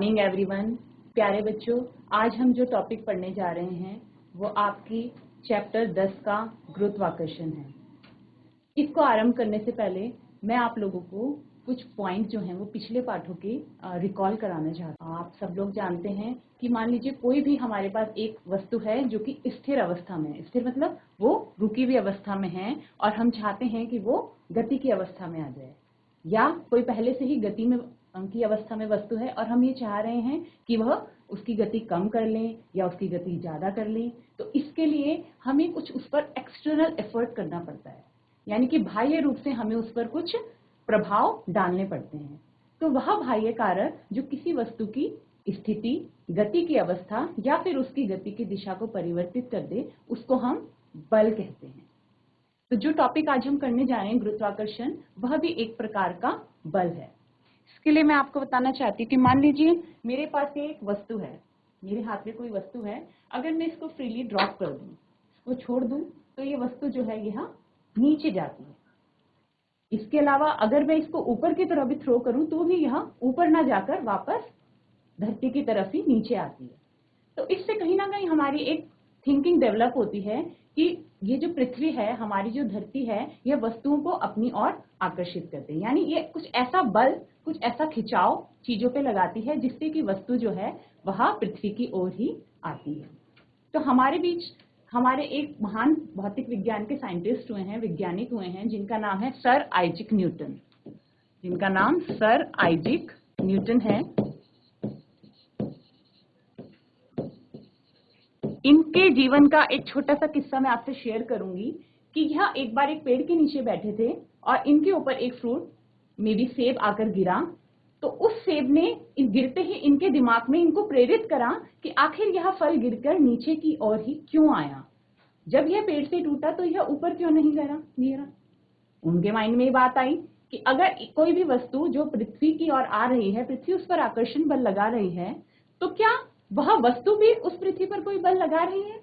Morning everyone. प्यारे बच्चों, आज हम जो टॉपिक पढ़ने जा रहे हैं वो आपकी चैप्टर 10 का गुरुत्वाकर्षण है। इसको आरंभ करने से पहले मैं आप लोगों को कुछ पॉइंट जो हैं वो पिछले पाठों के रिकॉल कराना चाहता हूँ। आप सब लोग जानते हैं कि मान लीजिए कोई भी हमारे पास एक वस्तु है जो कि स्थिर अवस्था में है। स्थिर मतलब वो रुकी हुई अवस्था में है और हम चाहते हैं कि वो गति की अवस्था में आ जाए, या कोई पहले से ही गति में की अवस्था में वस्तु है और हम ये चाह रहे हैं कि वह उसकी गति कम कर लें या उसकी गति ज्यादा कर लें। तो इसके लिए हमें कुछ उस पर एक्सटर्नल एफर्ट करना पड़ता है, यानी कि बाह्य रूप से हमें उस पर कुछ प्रभाव डालने पड़ते हैं। तो वह बाह्य कारक जो किसी वस्तु की स्थिति, गति की अवस्था या फिर उसकी गति की दिशा को परिवर्तित कर दे, उसको हम बल कहते हैं। तो जो टॉपिक आज हम करने जा रहे हैं गुरुत्वाकर्षण, वह भी एक प्रकार का बल है। इसके लिए मैं आपको बताना चाहती हूँ कि मान लीजिए मेरे पास ये एक वस्तु है, मेरे हाथ में कोई वस्तु है। अगर मैं इसको फ्रीली ड्रॉप कर दूं, इसको छोड़ दूं, तो ये वस्तु जो है यहाँ नीचे जाती है। इसके अलावा अगर मैं इसको ऊपर की तरफ भी थ्रो करूं तो भी यहाँ ऊपर ना जाकर वापस धरती की तरफ ही नीचे आती है। तो इससे कहीं ना कहीं हमारी एक थिंकिंग डेवलप होती है कि ये जो पृथ्वी है, हमारी जो धरती है, यह वस्तुओं को अपनी ओर आकर्षित करते हैं। यानी ये कुछ ऐसा बल, कुछ ऐसा खिंचाव चीजों पे लगाती है जिससे कि वस्तु जो है वह पृथ्वी की ओर ही आती है। तो हमारे बीच हमारे एक महान भौतिक विज्ञान के साइंटिस्ट हुए हैं, वैज्ञानिक हुए हैं, जिनका नाम है सर आइजैक न्यूटन। जिनका नाम सर आइजैक न्यूटन है। इनके जीवन का एक छोटा सा किस्सा मैं आपसे शेयर करूंगी कि यह एक बार एक पेड़ के नीचे बैठे थे और इनके ऊपर एक फ्रूट, मे बी सेब, आकर गिरा। तो उस सेब ने गिरते ही इनके दिमाग में इनको प्रेरित करा कि आखिर यह फल गिरकर नीचे की ओर ही क्यों आया। जब यह पेड़ से टूटा तो यह ऊपर क्यों नहीं गिरा। उनके माइंड में ये बात आई कि अगर कोई भी वस्तु जो पृथ्वी की ओर आ रही है, पृथ्वी उस पर आकर्षण बल लगा रही है, तो क्या वह वस्तु भी उस पृथ्वी पर कोई बल लगा रही है?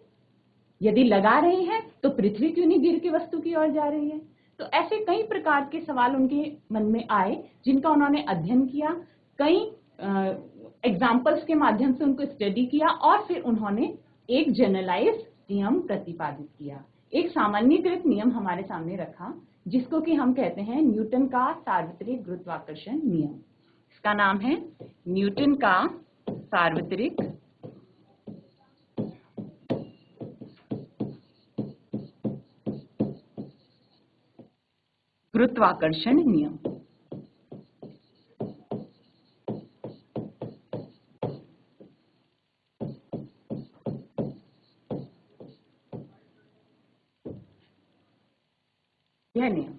यदि लगा रही है तो पृथ्वी क्यों नहीं गिर के वस्तु की ओर जा रही है? तो ऐसे कई प्रकार के सवाल उनके मन में आए, जिनका उन्होंने अध्ययन किया, कई एग्जाम्पल्स के माध्यम से उनको स्टडी किया और फिर उन्होंने एक जनरलाइज्ड नियम प्रतिपादित किया, एक सामान्यीकृत नियम हमारे सामने रखा, जिसको कि हम कहते हैं न्यूटन का सार्वत्रिक गुरुत्वाकर्षण नियम। इसका नाम है न्यूटन का सार्वत्रिक गुरुत्वाकर्षण नियम। यह नियम,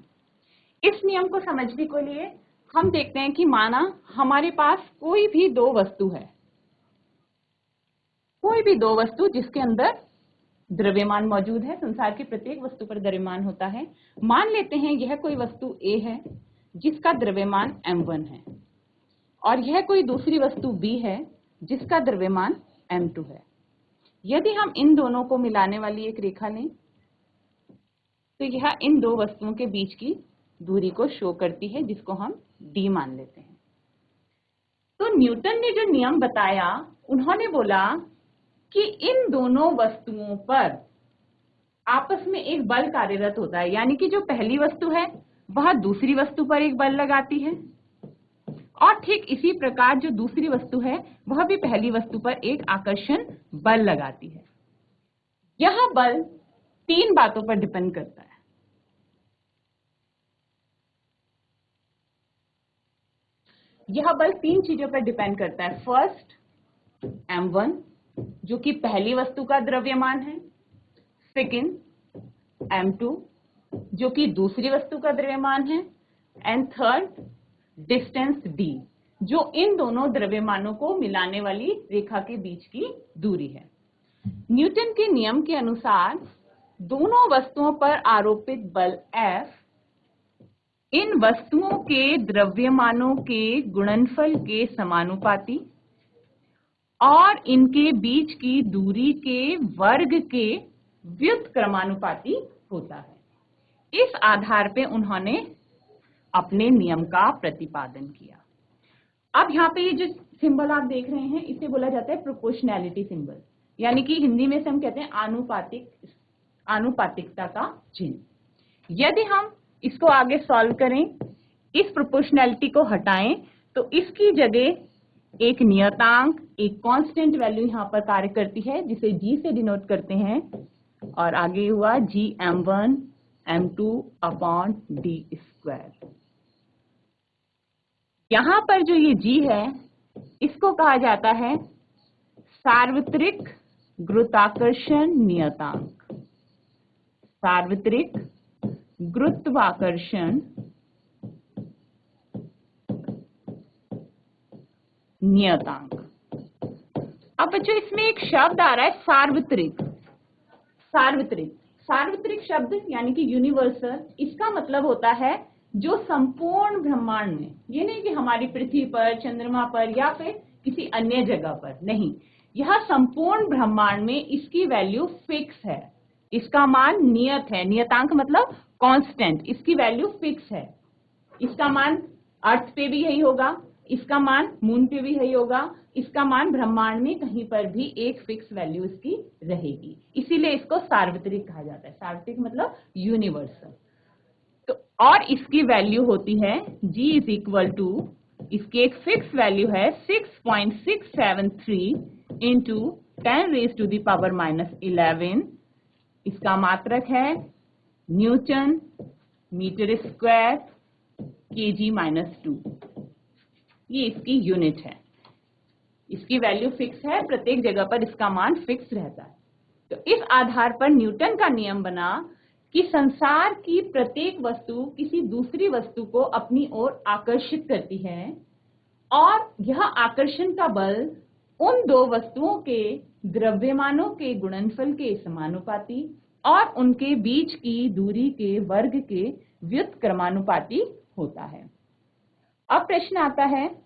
इस नियम को समझने के लिए हम देखते हैं कि माना हमारे पास कोई भी दो वस्तु है, कोई भी दो वस्तु जिसके अंदर द्रव्यमान मौजूद है। संसार की प्रत्येक वस्तु पर द्रव्यमान होता है। मान लेते हैं यह कोई वस्तु A है जिसका द्रव्यमान m1 है, और यह कोई दूसरी वस्तु B है जिसका द्रव्यमान m2 है। यदि हम इन दोनों को मिलाने वाली एक रेखा लें तो यह इन दो वस्तुओं के बीच की दूरी को शो करती है, जिसको हम d मान लेते हैं। तो न्यूटन ने जो नियम बताया, उन्होंने बोला कि इन दोनों वस्तुओं पर आपस में एक बल कार्यरत होता है, यानी कि जो पहली वस्तु है वह दूसरी वस्तु पर एक बल लगाती है, और ठीक इसी प्रकार जो दूसरी वस्तु है वह भी पहली वस्तु पर एक आकर्षण बल लगाती है। यह बल तीन बातों पर डिपेंड करता है। यह बल तीन चीजों पर डिपेंड करता है। फर्स्ट, m1 जो कि पहली वस्तु का द्रव्यमान है। सेकंड, m2 जो कि दूसरी वस्तु का द्रव्यमान है। एंड थर्ड, डिस्टेंस d जो इन दोनों द्रव्यमानों को मिलाने वाली रेखा के बीच की दूरी है। न्यूटन के नियम के अनुसार दोनों वस्तुओं पर आरोपित बल F इन वस्तुओं के द्रव्यमानों के गुणनफल के समानुपाती और इनके बीच की दूरी के वर्ग के व्युत्क्रमानुपाती होता है। इस आधार पे उन्होंने अपने नियम का प्रतिपादन किया। अब यहाँ पे ये जो सिंबल आप देख रहे हैं इसे बोला जाता है प्रोपोर्शनैलिटी सिंबल, यानी कि हिंदी में से हम कहते हैं आनुपातिकता का चिन्ह। यदि हम इसको आगे सॉल्व करें, इस प्रोपोर्शनैलिटी को हटाएं तो इसकी जगह एक नियतांक, एक कांस्टेंट वैल्यू यहां पर कार्य करती है जिसे जी से डिनोट करते हैं, और आगे हुआ GM1 M2 upon D square. यहां पर जो ये जी है इसको कहा जाता है सार्वत्रिक गुरुत्वाकर्षण नियतांक। सार्वत्रिक गुरुत्वाकर्षण नियतांक। अब बच्चों इसमें एक शब्द आ रहा है सार्वत्रिक। सार्वत्रिक सार्वत्रिक शब्द यानी कि यूनिवर्सल, इसका मतलब होता है जो संपूर्ण ब्रह्मांड में, ये नहीं कि हमारी पृथ्वी पर, चंद्रमा पर या फिर किसी अन्य जगह पर, नहीं, यह संपूर्ण ब्रह्मांड में इसकी वैल्यू फिक्स है, इसका मान नियत है। नियतांक मतलब कांस्टेंट, इसकी वैल्यू फिक्स है। इसका मान अर्थ पे भी यही होगा, इसका मान मून पे भी यही होगा, इसका मान ब्रह्मांड में कहीं पर भी एक फिक्स वैल्यू इसकी रहेगी, इसीलिए इसको सार्वत्रिक कहा जाता है। सार्वत्रिक मतलब यूनिवर्सल। तो और इसकी वैल्यू होती है G इज इक्वल टू, इसकी एक फिक्स वैल्यू है 6.673 इंटू 10⁻⁻11। इसका मात्रक है न्यूटन मीटर स्क्वायर kg-2। ये इसकी यूनिट है, इसकी वैल्यू फिक्स है, प्रत्येक जगह पर इसका मान फिक्स रहता है। तो इस आधार पर न्यूटन का नियम बना कि संसार की प्रत्येक वस्तु किसी दूसरी वस्तु को अपनी ओर आकर्षित करती है, और यह आकर्षण का बल उन दो वस्तुओं के द्रव्यमानों के गुणनफल के समानुपाती और उनके बीच की दूरी के वर्ग के व्युत्क्रमानुपाती होता है। अब प्रश्न आता है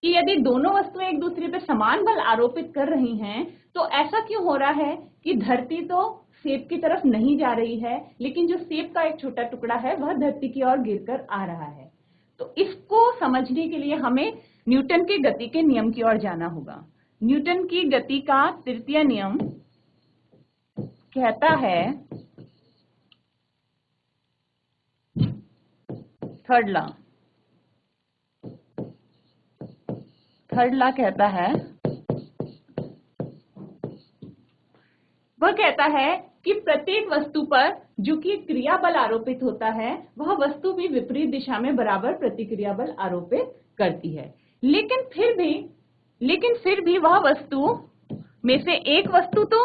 कि यदि दोनों वस्तुएं एक दूसरे पर समान बल आरोपित कर रही हैं, तो ऐसा क्यों हो रहा है कि धरती तो सेब की तरफ नहीं जा रही है, लेकिन जो सेब का एक छोटा टुकड़ा है वह धरती की ओर गिरकर आ रहा है। तो इसको समझने के लिए हमें न्यूटन के गति के नियम की ओर जाना होगा। न्यूटन की गति का तृतीय नियम कहता है, थर्ड लॉ कहता है, वह कहता है कि प्रत्येक वस्तु पर जो कि क्रिया बल आरोपित होता है, वह वस्तु भी विपरीत दिशा में बराबर प्रतिक्रिया बल आरोपित करती है। लेकिन फिर भी वह वस्तु में से एक वस्तु तो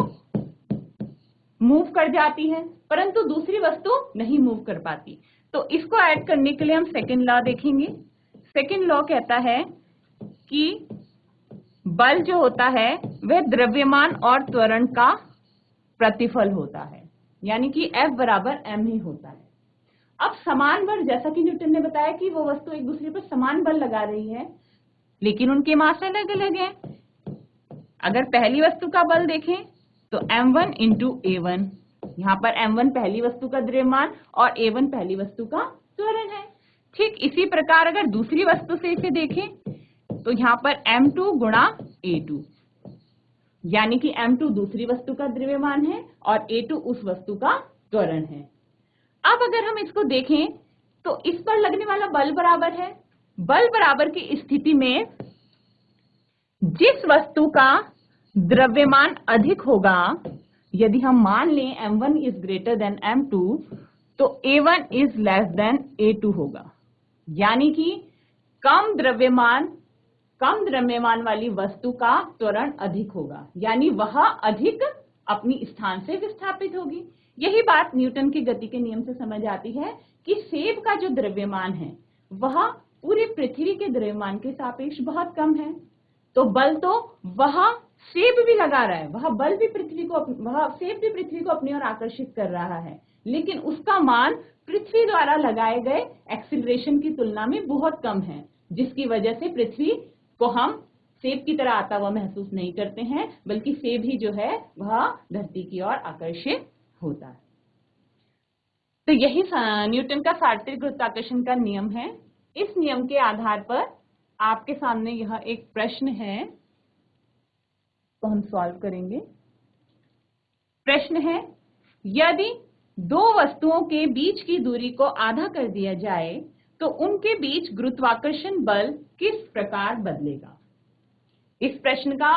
मूव कर जाती है, परंतु दूसरी वस्तु नहीं मूव कर पाती। तो इसको ऐड करने के लिए हम सेकंड लॉ देखेंगे। सेकंड लॉ कहता है कि बल जो होता है वह द्रव्यमान और त्वरण का प्रतिफल होता है, यानी कि F बराबर m ही होता है। अब समान बल, जैसा कि न्यूटन ने बताया कि वो वस्तु एक दूसरे पर समान बल लगा रही है, लेकिन उनके मास अलग अलग हैं। अगर पहली वस्तु का बल देखें तो m1 इंटू A1, यहाँ पर m1 पहली वस्तु का द्रव्यमान और A1 पहली वस्तु का त्वरण है। ठीक इसी प्रकार अगर दूसरी वस्तु से इसे देखें तो यहाँ पर m2 गुणा A2, यानी कि m2 दूसरी वस्तु का द्रव्यमान है और A2 उस वस्तु का त्वरण है। अब अगर हम इसको देखें तो इस पर लगने वाला बल बराबर है। बल बराबर की स्थिति में जिस वस्तु का द्रव्यमान अधिक होगा, यदि हम मान लें m1 is greater than m2, तो A1 is less than A2 होगा, यानी कि कम द्रव्यमान वाली वस्तु का त्वरण अधिक होगा, यानी वह अधिक अपनी स्थान से विस्थापित होगी। यही बात न्यूटन की गति के नियम से समझ आती है कि सेब का जो द्रव्यमान है वह पूरी पृथ्वी के द्रव्यमान के सापेक्ष बहुत कम है। तो बल तो वह सेब भी लगा रहा है, वह सेब भी पृथ्वी को अपनी ओर आकर्षित कर रहा है, लेकिन उसका मान पृथ्वी द्वारा लगाए गए एक्सीलरेशन की तुलना में बहुत कम है, जिसकी वजह से पृथ्वी को हम सेब की तरह आता हुआ महसूस नहीं करते हैं, बल्कि सेब ही जो है वह धरती की ओर आकर्षित होता है। तो यही न्यूटन का सार्वत्रिक गुरुत्वाकर्षण का नियम है। इस नियम के आधार पर आपके सामने यह एक प्रश्न है, तो हम सॉल्व करेंगे। प्रश्न है, यदि दो वस्तुओं के बीच की दूरी को आधा कर दिया जाए तो उनके बीच गुरुत्वाकर्षण बल किस प्रकार बदलेगा। इस प्रश्न का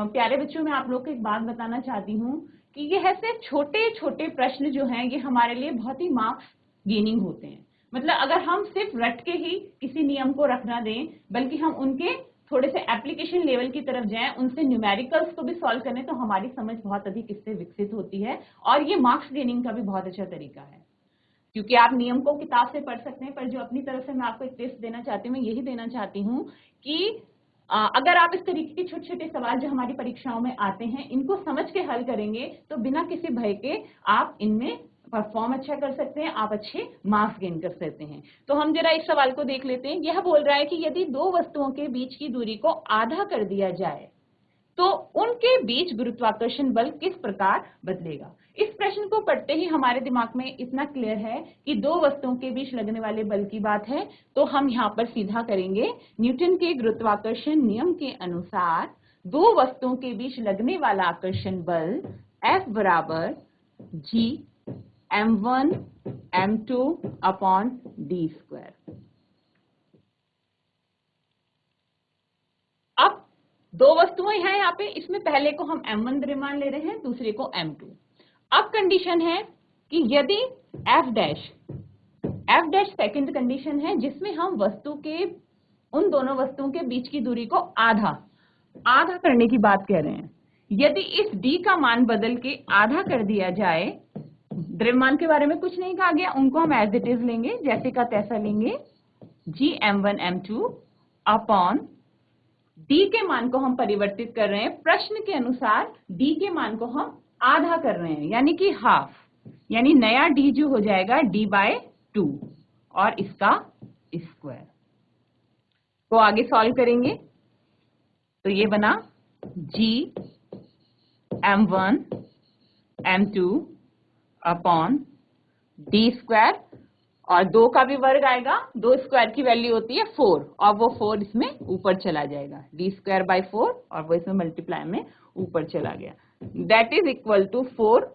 प्यारे बच्चों मैं आप लोग को एक बात बताना चाहती हूँ कि ये ऐसे छोटे छोटे प्रश्न जो हैं ये हमारे लिए बहुत ही मार्क्स गेनिंग होते हैं। मतलब अगर हम सिर्फ रट के ही किसी नियम को रखना दें, बल्कि हम उनके थोड़े से एप्लीकेशन लेवल की तरफ जाएं, उनसे न्यूमेरिकल्स को भी सॉल्व करें, तो हमारी समझ बहुत अधिक इससे विकसित होती है और ये मार्क्स गेनिंग का भी बहुत अच्छा तरीका है। क्योंकि आप नियम को किताब से पढ़ सकते हैं, पर जो अपनी तरफ से मैं आपको एक टेस्ट देना चाहती हूँ, मैं यही देना चाहती हूँ कि अगर आप इस तरीके के छोटे छोटे सवाल जो हमारी परीक्षाओं में आते हैं इनको समझ के हल करेंगे तो बिना किसी भय के आप इनमें परफॉर्म अच्छा कर सकते हैं, आप अच्छे मार्क्स गेन कर सकते हैं। तो हम जरा इस सवाल को देख लेते हैं। यह बोल रहा है कि यदि दो वस्तुओं के बीच की दूरी को आधा कर दिया जाए तो उनके बीच गुरुत्वाकर्षण बल किस प्रकार बदलेगा। इस प्रश्न को पढ़ते ही हमारे दिमाग में इतना क्लियर है कि दो वस्तुओं के बीच लगने वाले बल की बात है, तो हम यहां पर सीधा करेंगे। न्यूटन के गुरुत्वाकर्षण नियम के अनुसार दो वस्तुओं के बीच लगने वाला आकर्षण बल F बराबर G m1 m2 upon d square. अब दो वस्तुएं हैं यहाँ पे, इसमें पहले को हम m1 द्रव्यमान ले रहे हैं, दूसरे को m2। अब कंडीशन है कि यदि f डैश सेकंड कंडीशन है जिसमें हम वस्तु के उन दोनों वस्तुओं के बीच की दूरी को आधा करने की बात कह रहे हैं। यदि इस d का मान बदल के आधा कर दिया जाए, द्रव्यमान के बारे में कुछ नहीं कहा गया, उनको हम एज इट इज लेंगे, जैसे का तैसा लेंगे, g m1 m2 upon d के मान को हम परिवर्तित कर रहे हैं। प्रश्न के अनुसार d के मान को हम आधा कर रहे हैं, यानी कि हाफ, यानी नया d जो हो जाएगा d/2 और इसका स्क्वायर। तो आगे सॉल्व करेंगे तो ये बना g m1 m2 upon d square, और 2 का भी वर्ग आएगा, 2 स्क्वायर की वैल्यू होती है 4 और वो 4 इसमें ऊपर चला जाएगा, d स्क्वायर बाई 4 और वो इसमें मल्टीप्लाई में ऊपर चला गया, दैट इज इक्वल टू 4।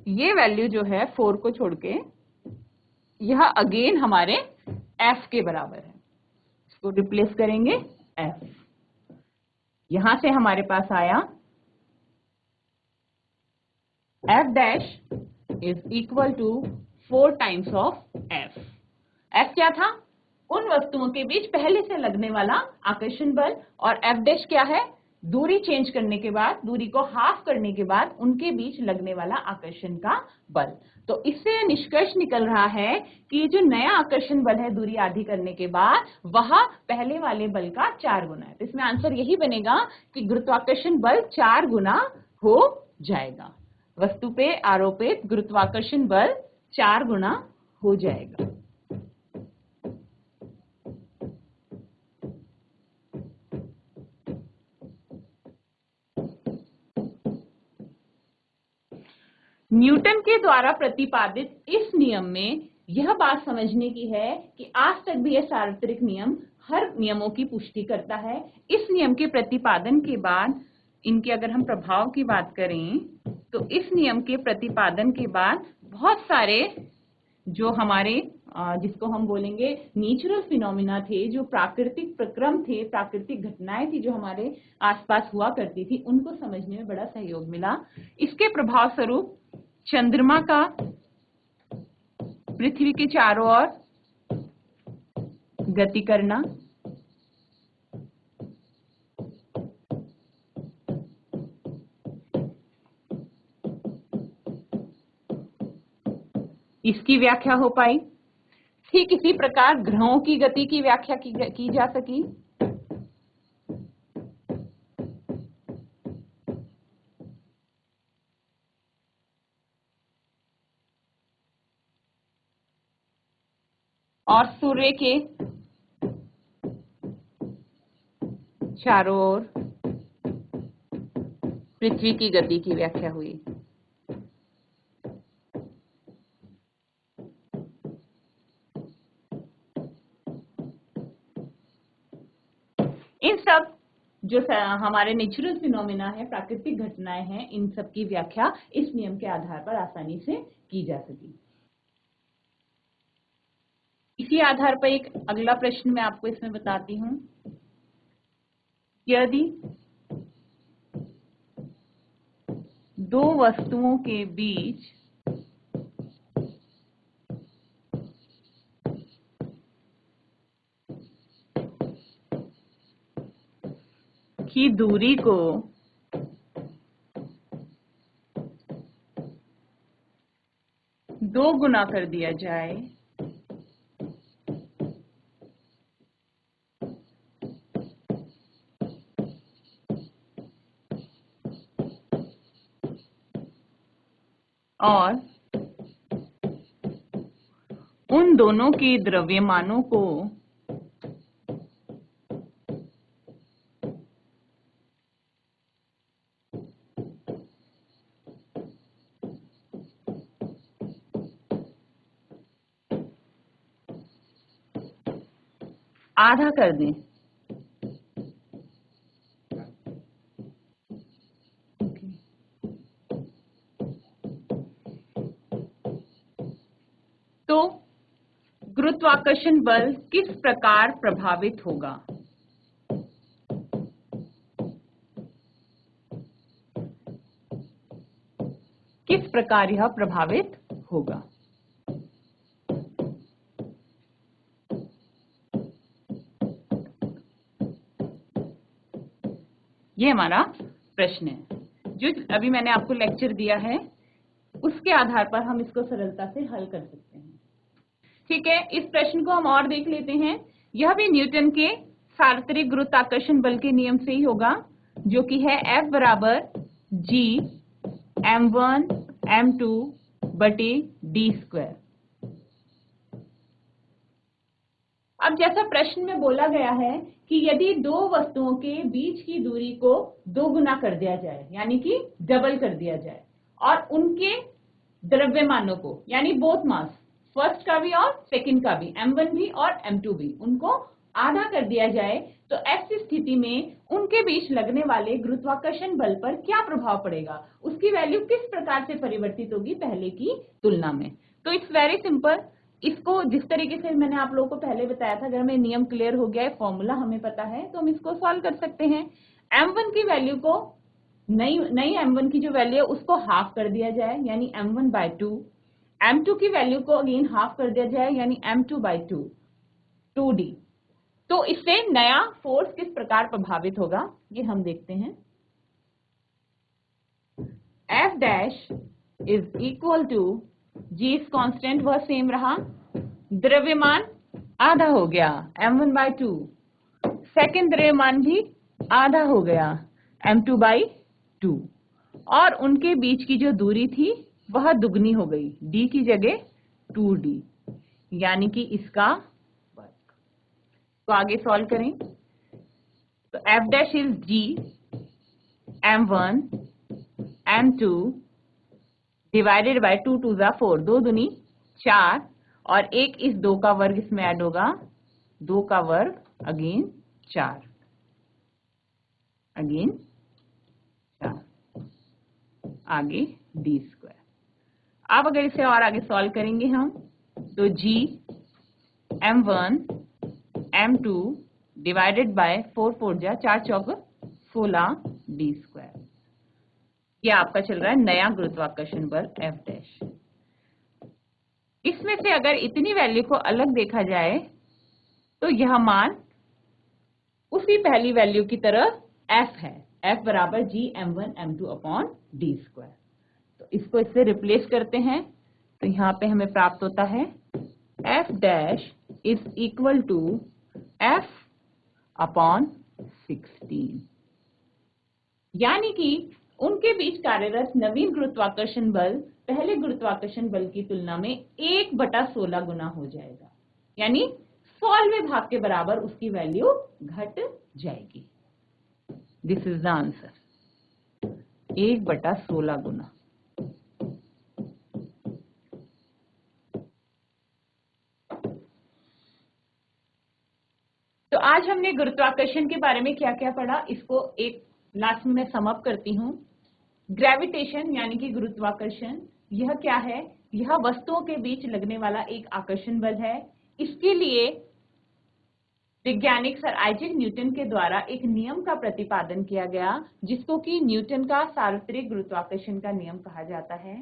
ये वैल्यू जो है 4 को छोड़ के यह अगेन हमारे f के बराबर है, इसको रिप्लेस करेंगे f। यहां से हमारे पास आया f dash is equal to 4 times of f। f क्या था? उन वस्तुओं के बीच पहले से लगने वाला आकर्षण बल, और f डैश क्या है? दूरी चेंज करने के बाद, दूरी को हाफ करने के बाद उनके बीच लगने वाला आकर्षण का बल। तो इससे निष्कर्ष निकल रहा है कि जो नया आकर्षण बल है दूरी आधी करने के बाद, वह पहले वाले बल का 4 गुना है। तो इसमें आंसर यही बनेगा कि गुरुत्वाकर्षण बल 4 गुना हो जाएगा। वस्तु पे आरोपित गुरुत्वाकर्षण बल 4 गुना हो जाएगा। न्यूटन के द्वारा प्रतिपादित इस नियम में यह बात समझने की है कि आज तक भी यह सार्वत्रिक नियम हर नियमों की पुष्टि करता है। इस नियम के प्रतिपादन के बाद, इनके अगर हम प्रभाव की बात करें तो इस नियम के प्रतिपादन के बाद बहुत सारे जो हमारे जिसको हम बोलेंगे नेचुरल फिनोमिना थे, जो प्राकृतिक प्रक्रम थे, प्राकृतिक घटनाएं थी जो हमारे आसपास हुआ करती थी, उनको समझने में बड़ा सहयोग मिला। इसके प्रभाव स्वरूप चंद्रमा का पृथ्वी के चारों ओर गति करना, इसकी व्याख्या हो पाई। ठीक इसी प्रकार ग्रहों की गति की व्याख्या की जा सकी। और सूर्य के चारों ओर पृथ्वी की गति की व्याख्या हुई। जो हमारे नेचुरल फिनोमेना है, प्राकृतिक घटनाएं हैं, इन सब की व्याख्या इस नियम के आधार पर आसानी से की जा सके। इसी आधार पर एक अगला प्रश्न मैं आपको इसमें बताती हूं। यदि दो वस्तुओं के बीच की दूरी को दो गुना कर दिया जाए और उन दोनों के द्रव्यमानों को आधा कर दें, तो गुरुत्वाकर्षण बल किस प्रकार प्रभावित होगा? किस प्रकार यह प्रभावित होगा? ये हमारा प्रश्न है जो अभी मैंने आपको लेक्चर दिया है, उसके आधार पर हम इसको सरलता से हल कर सकते हैं। ठीक है, इस प्रश्न को हम और देख लेते हैं। यह भी न्यूटन के सार्वत्रिक गुरुत्वाकर्षण बल के नियम से ही होगा, जो कि है F बराबर G m1 m2 बटे d स्क्वायर। अब जैसा प्रश्न में बोला गया है कि यदि दो वस्तुओं के बीच की दूरी को दो गुना कर दिया जाए, यानी कि डबल कर दिया जाए, और उनके द्रव्यमानों को, यानी बोथ मास, फर्स्ट का भी और सेकंड का भी, m1 भी और m2 भी, उनको आधा कर दिया जाए, तो ऐसी स्थिति में उनके बीच लगने वाले गुरुत्वाकर्षण बल पर क्या प्रभाव पड़ेगा, उसकी वैल्यू किस प्रकार से परिवर्तित होगी पहले की तुलना में। तो इट्स वेरी सिंपल। इसको जिस तरीके से मैंने आप लोगों को पहले बताया था, अगर हमें नियम क्लियर हो गया है, फॉर्मूला हमें पता है, तो हम इसको सॉल्व कर सकते हैं। m1 की वैल्यू को नई m1 की जो वैल्यू है उसको हाफ कर दिया जाए, यानी m1/2। m2 की वैल्यू को अगेन हाफ कर दिया जाए, यानी m2/2, 2d। तो इससे नया फोर्स किस प्रकार प्रभावित होगा ये हम देखते हैं। F dash is equal to G is constant, वह सेम रहा, द्रव्यमान आधा हो गया m1/2, सेकंड द्रव्यमान भी आधा हो गया m2/2, और उनके बीच की जो दूरी थी वह दुगनी हो गई, d की जगह 2d, यानी कि इसका वर्ग। तो आगे सॉल्व करें, तो F dash is G m1 m2 divided by 2 2 जा 4, 2 दूनी 4, और एक इस 2 का वर्ग इसमें ऐड होगा, 2 का वर्ग अगेन 4, अगेन 4, आगे d स्क्वायर। अब अगर इसे और आगे सॉल्व करेंगे हम, तो G m1 m2 divided by 4 4 जा 4 चौक 16 d स्क्वायर। ये आपका चल रहा है नया गुरुत्वाकर्षण बल F डैश। इसमें से अगर इतनी वैल्यू को अलग देखा जाए तो यह मान उसी पहली वैल्यू की तरह F है, F बराबर G m1 m2 upon d square. तो इसको इससे रिप्लेस करते हैं, तो यहाँ पे हमें प्राप्त होता है F dash is equal to F upon 16, यानी कि उनके बीच कार्यरत नवीन गुरुत्वाकर्षण बल पहले गुरुत्वाकर्षण बल की तुलना में 1/16 गुना हो जाएगा, यानी 16वें भाग के बराबर उसकी वैल्यू घट जाएगी। दिस इज द आंसर, 1/16 गुना। तो आज आज हमने गुरुत्वाकर्षण के बारे में क्या क्या पढ़ा, इसको एक लास्ट में मैं सम अप करती हूँ। ग्रेविटेशन यानी कि गुरुत्वाकर्षण, यह क्या है? यह वस्तुओं के बीच लगने वाला एक आकर्षण बल है। इसके लिए वैज्ञानिक सर आइजैक न्यूटन के द्वारा एक नियम का प्रतिपादन किया गया, जिसको कि न्यूटन का सार्वत्रिक गुरुत्वाकर्षण का नियम कहा जाता है।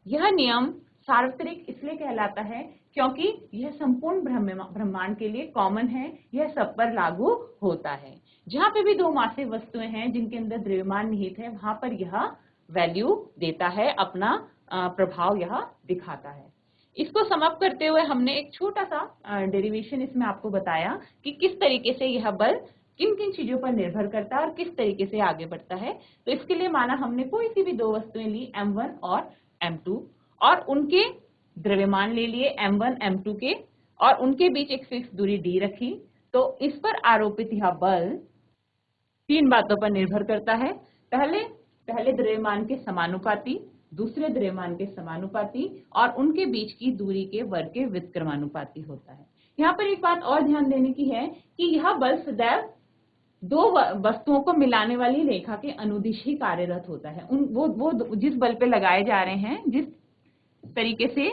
यह नियम सार्वत्रिक इसलिए कहलाता है क्योंकि यह संपूर्ण ब्रह्मांड के लिए कॉमन है, यह सब पर लागू होता है। जहां पे भी दो मासिक वस्तुएं हैं जिनके अंदर द्रव्यमान निहित है, वहां पर यह वैल्यू देता है, अपना प्रभाव यह दिखाता है। इसको समअप करते हुए हमने एक छोटा सा डेरिवेशन इसमें आपको बताया कि किस तरीके से यह बल किन किन चीजों पर निर्भर करता है और किस तरीके से आगे बढ़ता है। तो इसके लिए माना हमने कोई सी भी दो वस्तुएं ली, m1 और m2, और उनके द्रव्यमान ले लिए m1 m2 के, और उनके बीच एक फिक्स दूरी d रखी। तो इस पर आरोपित यह बल तीन बातों पर निर्भर करता है। पहले द्रव्यमान के समानुपाती, दूसरे द्रव्यमान के समानुपाती, और उनके बीच की दूरी के वर्ग के व्युत्क्रमानुपाती होता है। यहाँ पर एक बात और ध्यान देने की है कि यह बल सदैव दो वस्तुओं को मिलाने वाली रेखा के अनुदिश ही कार्यरत होता है। वो जिस बल पे लगाए जा रहे हैं, जिस तरीके से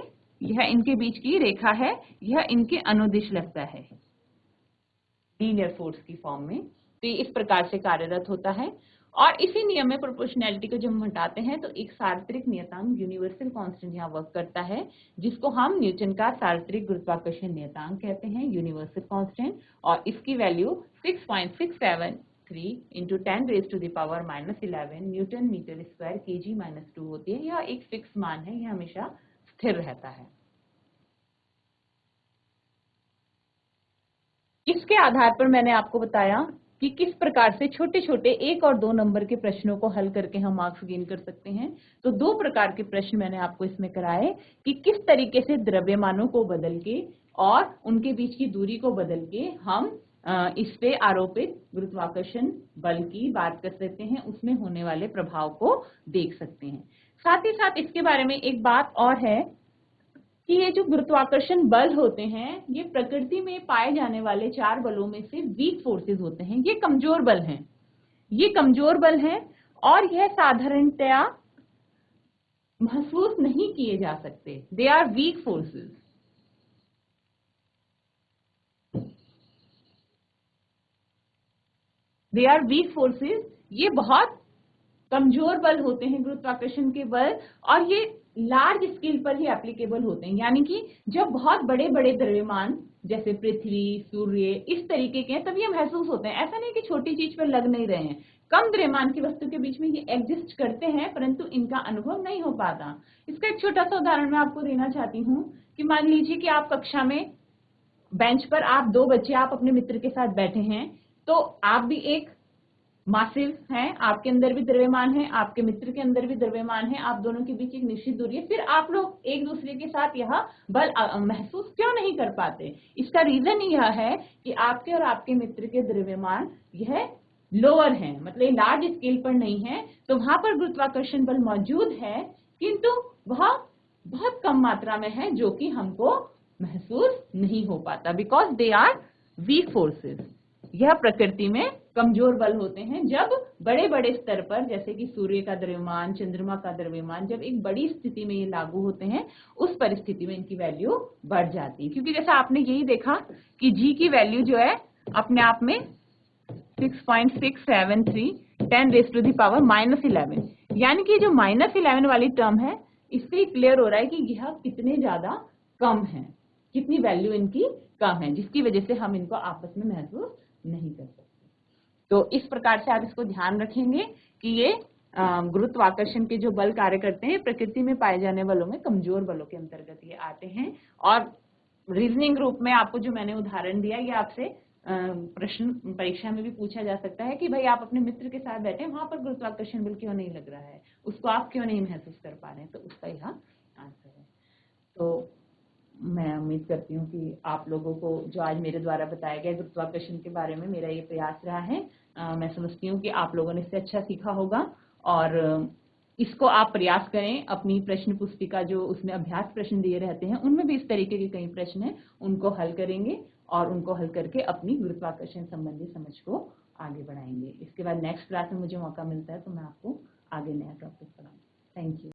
यह इनके बीच की रेखा है, यह इनके अनुदिश लगता है लीनियर फोर्स की फॉर्म में। तो ये इस प्रकार से कार्यरत होता है। और इसी नियम में प्रोपोर्शनैलिटी को जब हम हटाते हैं तो एक सार्वत्रिक नियतांक यूनिवर्सल कांस्टेंट यहाँ वर्क करता है, जिसको हम न्यूटन का सार्वत्रिक गुरुत्वाकर्षण नियतांक कहते हैं, यूनिवर्सल कांस्टेंट। और इसकी value 6.673 × 10⁻⁻11 Newton metre square kg-2 होती है। यह एक फिक्स मान है, यह हमेशा स्थिर रहता है। इसके आधार पर मैंने आपको बताया कि किस प्रकार से छोटे छोटे 1 और 2 नंबर के प्रश्नों को हल करके हम मार्क्स गेन कर सकते हैं। तो दो प्रकार के प्रश्न मैंने आपको इसमें कराए कि किस तरीके से द्रव्यमानों को बदल के और उनके बीच की दूरी को बदल के हम इस पे आरोपित गुरुत्वाकर्षण बल की बात कर सकते हैं, उसमें होने वाले प्रभाव को देख सकते हैं। साथ ही साथ इसके बारे में एक बात और है कि ये जो गुरुत्वाकर्षण बल होते हैं, ये प्रकृति में पाए जाने वाले 4 बलों में से वीक फोर्सेस होते हैं। ये कमजोर बल हैं, ये कमजोर बल हैं, और यह साधारणतया महसूस नहीं किए जा सकते। They are weak forces. They are weak forces. ये बहुत कमजोर बल होते हैं गुरुत्वाकर्षण के बल, और ये लार्ज स्केल पर ही एप्लीकेबल होते हैं। यानी कि जब बहुत बड़े बड़े द्रव्यमान जैसे पृथ्वी, सूर्य इस तरीके के हैं, तब ये महसूस होते हैं। ऐसा नहीं कि छोटी चीज पर लग नहीं रहे हैं, कम द्रव्यमान की वस्तु के बीच में ये एग्जिस्ट करते हैं, परंतु इनका अनुभव नहीं हो पाता। इसका एक छोटा सा उदाहरण मैं आपको देना चाहती हूँ कि मान लीजिए कि आप कक्षा में बेंच पर आप 2 बच्चे आप अपने मित्र के साथ बैठे हैं, तो आप भी एक मासिव हैं, आपके अंदर भी द्रव्यमान है, आपके मित्र के अंदर भी द्रव्यमान है, आप दोनों के बीच एक निश्चित दूरी है, फिर आप लोग एक दूसरे के साथ यह बल महसूस क्यों नहीं कर पाते? इसका रीजन यह है कि आपके और आपके मित्र के द्रव्यमान यह लोअर है, मतलब लार्ज स्केल पर नहीं है। तो वहां पर गुरुत्वाकर्षण बल मौजूद है, किंतु वह बहुत कम मात्रा में है, जो कि हमको महसूस नहीं हो पाता, because they are weak forces. यह प्रकृति में कमजोर बल होते हैं। जब बड़े बड़े स्तर पर, जैसे कि सूर्य का द्रव्यमान, चंद्रमा का द्रव्यमान, जब एक बड़ी स्थिति में ये लागू होते हैं, उस परिस्थिति में इनकी वैल्यू बढ़ जाती है। क्योंकि जैसा आपने यही देखा कि जी की वैल्यू जो है अपने आप में 6.673 10⁻⁻11, यानी कि जो -11 वाली टर्म है, इससे क्लियर हो रहा है कि यह कितने ज्यादा कम है, कितनी वैल्यू इनकी कम है, जिसकी वजह से हम इनको आपस में महसूस नहीं कर सकते। तो इस प्रकार से आप इसको ध्यान रखेंगे कि ये गुरुत्वाकर्षण के जो बल कार्य करते हैं, प्रकृति में पाए जाने बलों में कमजोर बलों के अंतर्गत ये आते हैं। और रीजनिंग रूप में आपको जो मैंने उदाहरण दिया, ये आपसे प्रश्न परीक्षा में भी पूछा जा सकता है कि भाई आप अपने मित्र के साथ बैठे हैं, वहां पर गुरुत्वाकर्षण बल क्यों नहीं लग रहा है, उसको आप क्यों नहीं महसूस कर पा रहे हैं? तो उसका यह आंसर है। तो मैं उम्मीद करती हूँ कि आप लोगों को जो आज मेरे द्वारा बताया गया गुरुत्वाकर्षण के बारे में मेरा ये प्रयास रहा है, मैं समझती हूँ कि आप लोगों ने इससे अच्छा सीखा होगा। और इसको आप प्रयास करें, अपनी प्रश्न पुस्तिका जो उसमें अभ्यास प्रश्न दिए रहते हैं, उनमें भी इस तरीके के कई प्रश्न हैं, उनको हल करेंगे और उनको हल करके अपनी गुरुत्वाकर्षण संबंधी समझ को आगे बढ़ाएंगे। इसके बाद नेक्स्ट क्लास में मुझे मौका मिलता है तो मैं आपको आगे नया टॉपिक पढ़ाऊंगी। Thank you.